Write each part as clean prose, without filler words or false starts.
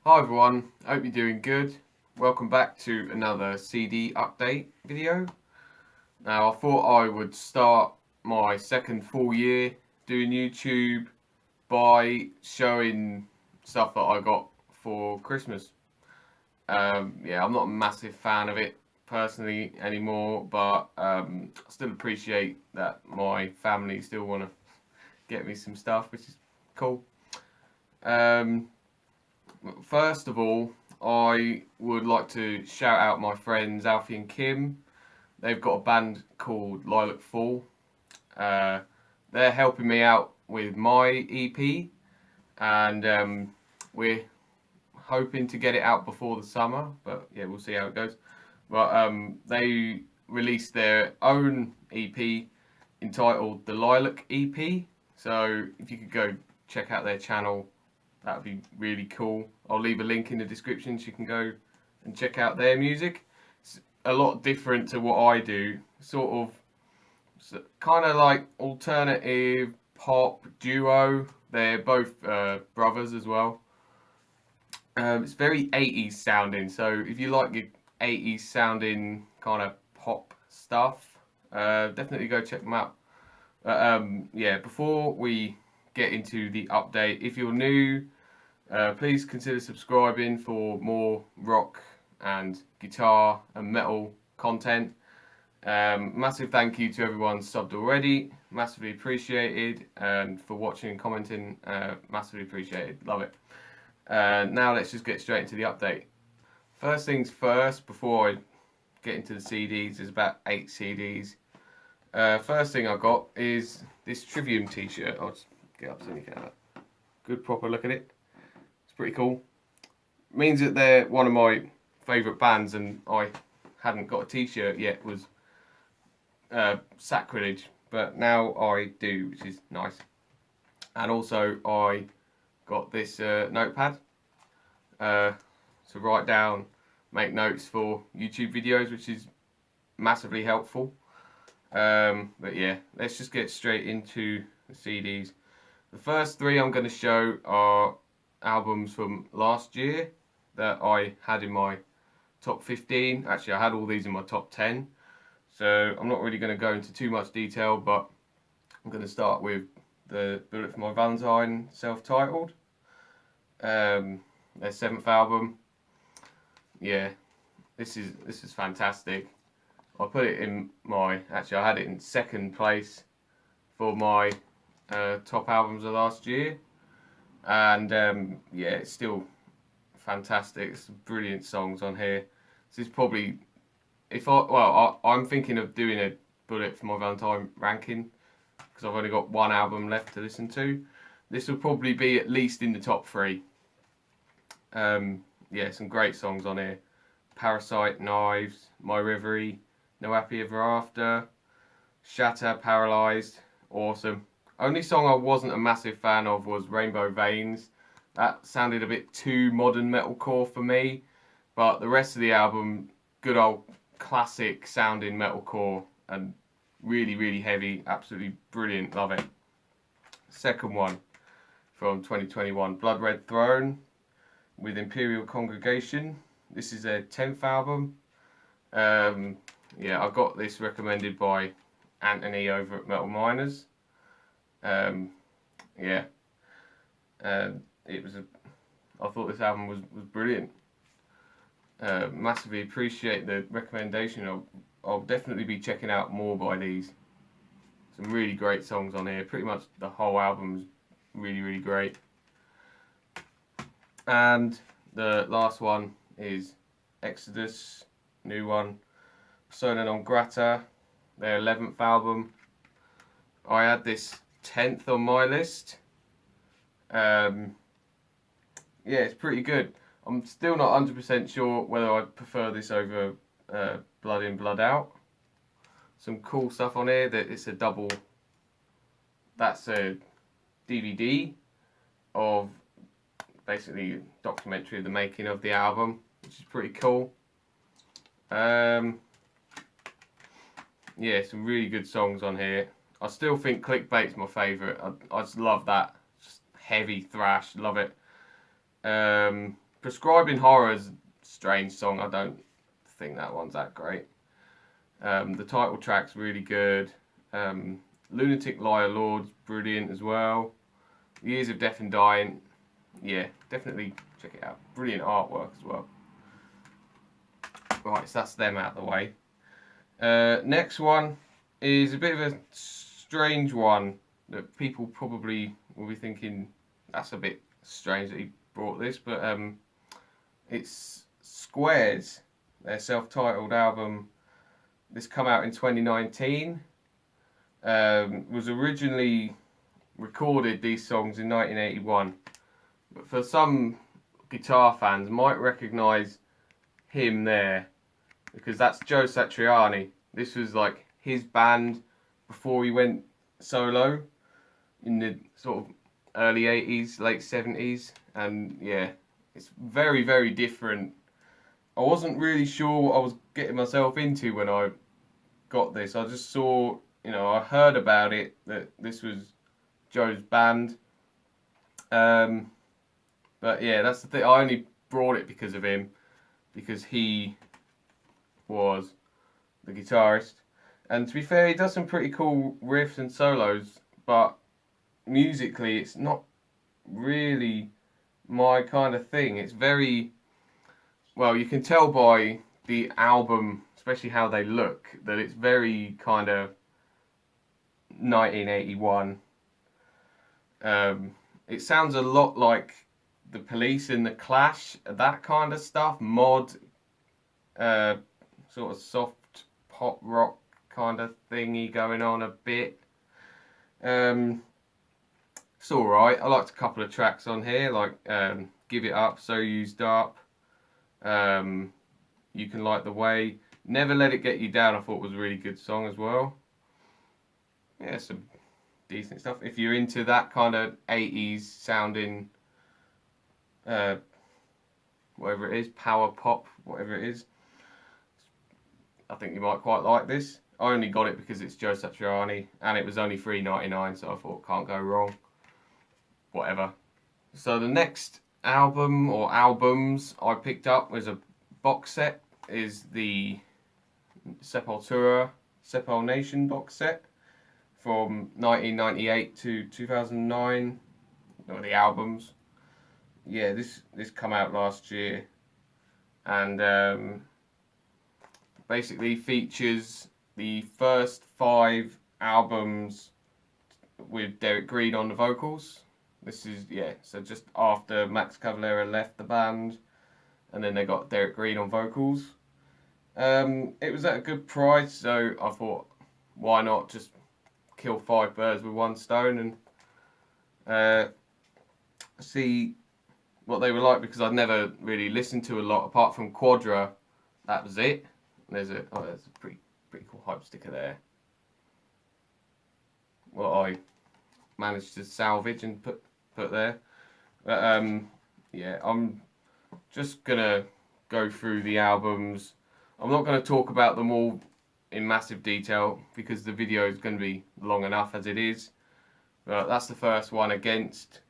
Hi everyone, hope you're doing good. Welcome back to another CD update video. Now I thought I would start my second full year doing YouTube by showing stuff that I got for Christmas. Yeah, I'm not a massive fan of it personally anymore, but I still appreciate that my family still want to get me some stuff, which is cool. Um, First of all, I would like to shout out my friends Alfie and Kim. They've got a band called Lilac Fall. Uh, they're helping me out with my EP, and we're hoping to get it out before the summer. But yeah, we'll see how it goes. But they released their own EP entitled the Lilac EP. So if you could go check out their channel, that would be really cool. I'll leave a link in the description so you can go and check out their music. It's a lot different to what I do. Sort of, kind of like alternative pop duo. They're both brothers as well. It's very 80s sounding. So if you like your 80s sounding kind of pop stuff, definitely go check them out. Yeah, before we get into the update, if you're new, please consider subscribing for more rock and guitar and metal content. Massive thank you to everyone subbed already, massively appreciated, and for watching and commenting, massively appreciated, love it. Now let's just get straight into the update. First things first, before I get into the CDs, there's about 8 CDs. First thing I got is this Trivium t-shirt. I'll just get up so you can have a good proper look at it. It's pretty cool. It means that they're one of my favourite bands, and I hadn't got a t-shirt yet, was sacrilege, but now I do, which is nice. And also I got this notepad to write down, make notes for YouTube videos, which is massively helpful. But yeah, let's just get straight into the CDs. The first 3 I'm going to show are albums from last year that I had in my top 15. Actually, I had all these in my top 10. So I'm not really going to go into too much detail, but I'm going to start with the Bullet For My Valentine self-titled. Their 7th album. Yeah, this is fantastic. I put it in my, actually I had it in 2nd place for my top albums of last year, and yeah, it's still fantastic. Some brilliant songs on here. This is probably, I'm thinking of doing a Bullet For My Valentine ranking, because I've only got 1 album left to listen to. This will probably be at least in the top 3. Yeah, some great songs on here. Parasite, Knives, My Reverie, No Happy Ever After, Shatter, Paralysed, awesome. Only song I wasn't a massive fan of was Rainbow Veins. That sounded a bit too modern metalcore for me, but the rest of the album, good old classic sounding metalcore, and really, really heavy, absolutely brilliant, love it. Second one from 2021, Blood Red Throne with Imperial Congregation. This is their 10th album. Yeah, I got this recommended by Anthony over at Metal Miners. Yeah, it was I thought this album was brilliant. Massively appreciate the recommendation. I'll definitely be checking out more by these. Some really great songs on here. Pretty much the whole album is really, really great. And the last one is Exodus, new one, Persona Non Grata, their 11th album. I had this 10th on my list. Yeah, it's pretty good. I'm still not 100% sure whether I prefer this over Blood In, Blood Out. Some cool stuff on here. That it's a double. That's a DVD of basically a documentary of the making of the album, which is pretty cool. Yeah, some really good songs on here. I still think Clickbait's my favourite. I just love that. Just heavy thrash, love it. Prescribing Horror is a strange song. I don't think that one's that great. The title track's really good. Lunatic Liar Lord's brilliant as well. Years of Death and Dying, yeah, definitely check it out. Brilliant artwork as well. Right, so that's them out of the way. Next one is a bit of a strange one that people probably will be thinking, that's a bit strange that he brought this, but it's Squares, their self-titled album. This come out in 2019. Was originally recorded these songs in 1981, but for some guitar fans might recognise him there because that's Joe Satriani. This was like his band before he went solo in the sort of early 80s, late 70s, and yeah, it's very, very different. I wasn't really sure what I was getting myself into when I got this. I just saw, I heard about it, that this was Joe's band. But yeah, that's the thing. I only brought it because of him, because he was the guitarist. And to be fair, he does some pretty cool riffs and solos, but musically it's not really my kind of thing. It's very, well, you can tell by the album, especially how they look, that it's very kind of 1981. It sounds a lot like the Police and the Clash, that kind of stuff, mod, sort of soft pop rock kind of thingy going on a bit. It's alright. I liked a couple of tracks on here, like Give It Up, So Used Up, You Can Light the Way, Never Let It Get You Down, I thought was a really good song as well. Yeah, some decent stuff. If you're into that kind of 80s sounding, whatever it is, power pop, whatever it is, I think you might quite like this. I only got it because it's Joe Satriani, and it was only $3.99, so I thought, can't go wrong. Whatever. So the next album, or albums, I picked up was a box set, is the Sepultura Sepul Nation box set from 1998 to 2009, or the albums. Yeah, this come out last year, and basically features the first 5 albums with Derek Green on the vocals. This is, yeah, so just after Max Cavalera left the band, and then they got Derek Green on vocals. It was at a good price, so I thought, why not just kill 5 birds with one stone and see what they were like, because I'd never really listened to a lot apart from Quadra. That was it. And there's a pretty cool hype sticker there. What I managed to salvage and put there. But yeah, I'm just gonna go through the albums. I'm not gonna talk about them all in massive detail because the video is gonna be long enough as it is. But that's the first one, Against.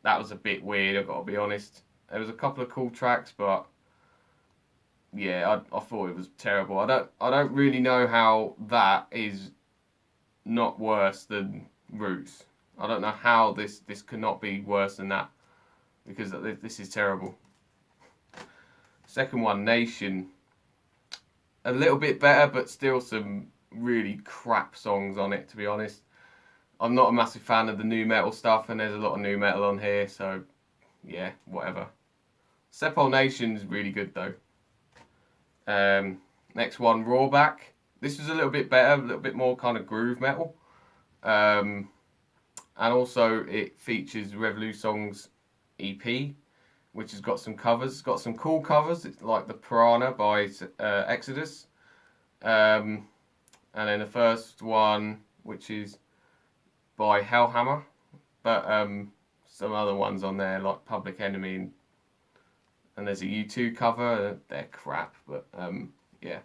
That was a bit weird, I've got to be honest. There was a couple of cool tracks, but yeah, I thought it was terrible. I don't really know how that is not worse than Roots. I don't know how this cannot be worse than that, because this is terrible. Second one, Nation. A little bit better, but still some really crap songs on it, to be honest. I'm not a massive fan of the nu metal stuff, and there's a lot of nu metal on here, so yeah, whatever. Sepul Nation's really good though. Next one, Rawback. This was a little bit better, a little bit more kind of groove metal. And also it features Revolute Songs EP, which has got some covers. It's got some cool covers. It's like the Piranha by Exodus. And then the first one, which is by Hellhammer. But some other ones on there, like Public Enemy, and there's a U2 cover. They're crap, but yeah.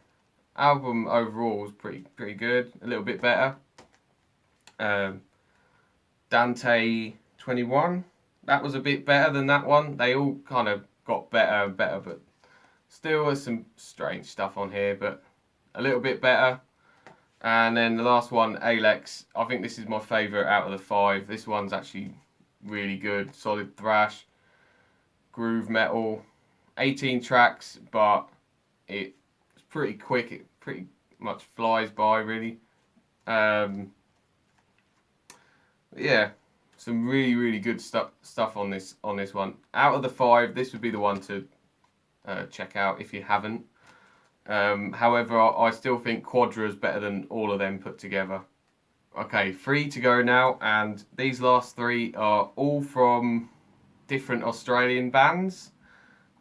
Album overall was pretty good. A little bit better. Dante 21. That was a bit better than that one. They all kind of got better and better, but still there's some strange stuff on here, but a little bit better. And then the last one, Alex. I think this is my favourite out of the 5. This one's actually really good. Solid thrash, groove metal. 18 tracks, but it's pretty quick. It pretty much flies by, really. Yeah, some really good stuff on this one. Out of the 5, this would be the one to check out if you haven't. However, I still think Quadra is better than all of them put together. Okay, 3 to go now, and these last 3 are all from different Australian bands,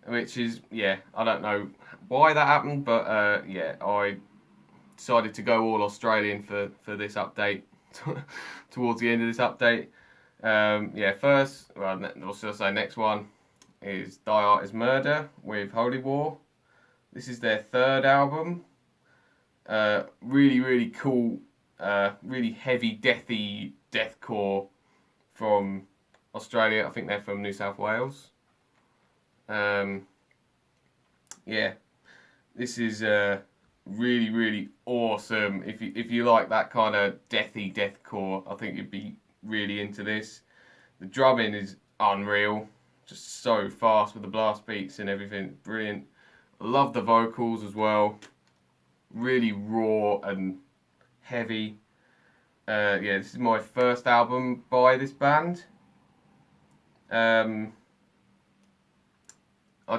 which is, yeah, I don't know why that happened, but yeah, I decided to go all Australian for this update, towards the end of this update. Yeah, first, well, what should I say, next one is Die Art Is Murder with Holy War. This is their 3rd album. Really cool, really heavy, deathy deathcore from Australia. I think they're from New South Wales. Yeah, this is really awesome. If you like that kind of deathy deathcore, I think you'd be really into this. The drumming is unreal, just so fast with the blast beats and everything. Brilliant. I love the vocals as well. Really raw and heavy. Yeah, this is my first album by this band. I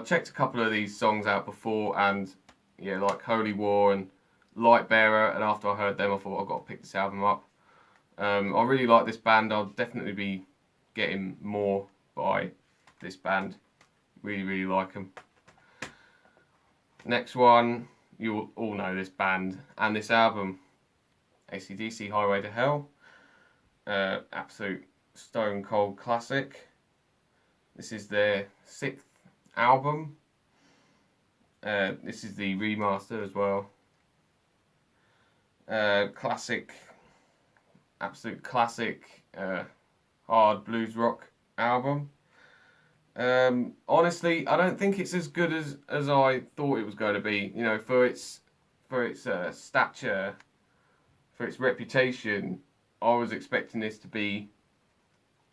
checked a couple of these songs out before, and yeah, like Holy War and Light Bearer, and after I heard them I thought I've got to pick this album up. I really like this band. I'll definitely be getting more by this band. Really like them. Next one, you'll all know this band and this album, AC/DC Highway to Hell. Absolute stone cold classic. This is their 6th album. This is the remaster as well. Classic, absolute classic, hard blues rock album. Honestly, I don't think it's as good as I thought it was going to be. You know, for its stature, for its reputation, I was expecting this to be,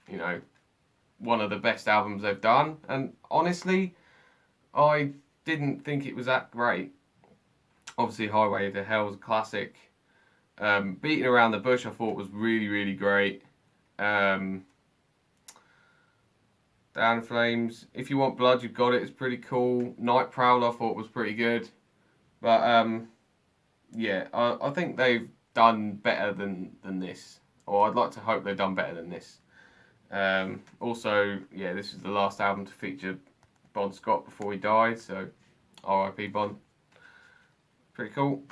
you know, one of the best albums they've done. And honestly, I didn't think it was that great. Obviously, Highway to Hell is a classic. Beating Around the Bush I thought was really great. Down in Flames, If You Want Blood, You've Got It, it's pretty cool. Night Prowler I thought was pretty good. But yeah, I think they've done better than this. Or I'd like to hope they've done better than this. Also, yeah, this is the last album to feature Bon Scott before he died, so R.I.P. Bon. Pretty cool.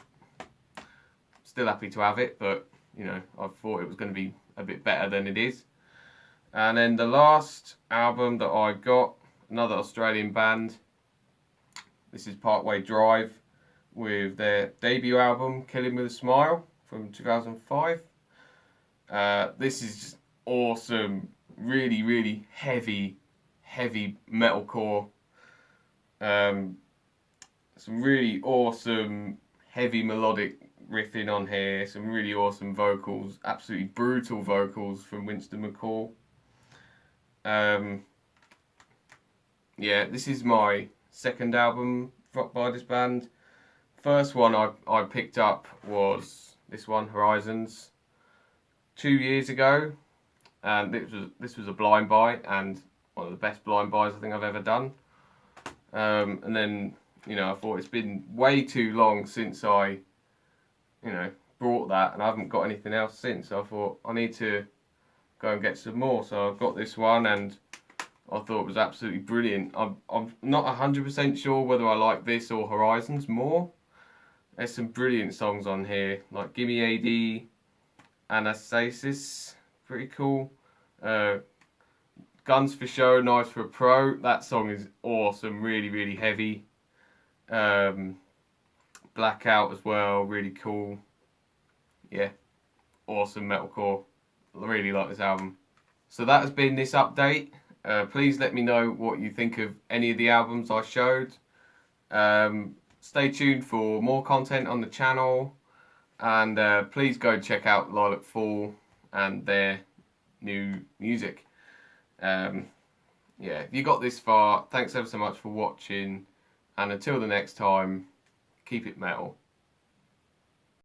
Still happy to have it, but, you know, I thought it was going to be a bit better than it is. And then the last album that I got, another Australian band. This is Parkway Drive with their debut album, Killing With a Smile, from 2005. This is just awesome, really heavy metalcore. Some really awesome, heavy melodic riffing on here. Some really awesome vocals, absolutely brutal vocals from Winston McCall. Yeah, this is my 2nd album by this band. First one I picked up was this one, Horizons, 2 years ago, and this was a blind buy, and one of the best blind buys I think I've ever done. And then, you know, I thought it's been way too long since I, you know, bought that, and I haven't got anything else since. So I thought I need to go and get some more. So I've got this one, and I thought it was absolutely brilliant. I'm not 100% sure whether I like this or Horizons more. There's some brilliant songs on here, like Gimme AD, Anastasis, pretty cool. Guns for Show, Knives for a Pro, that song is awesome, really heavy. Blackout as well, really cool. Yeah, awesome metalcore. I really like this album. So that has been this update. Please let me know what you think of any of the albums I showed. Stay tuned for more content on the channel, and please go check out Lilac Fall and their new music. Yeah, if you got this far, thanks ever so much for watching, and until the next time, keep it metal.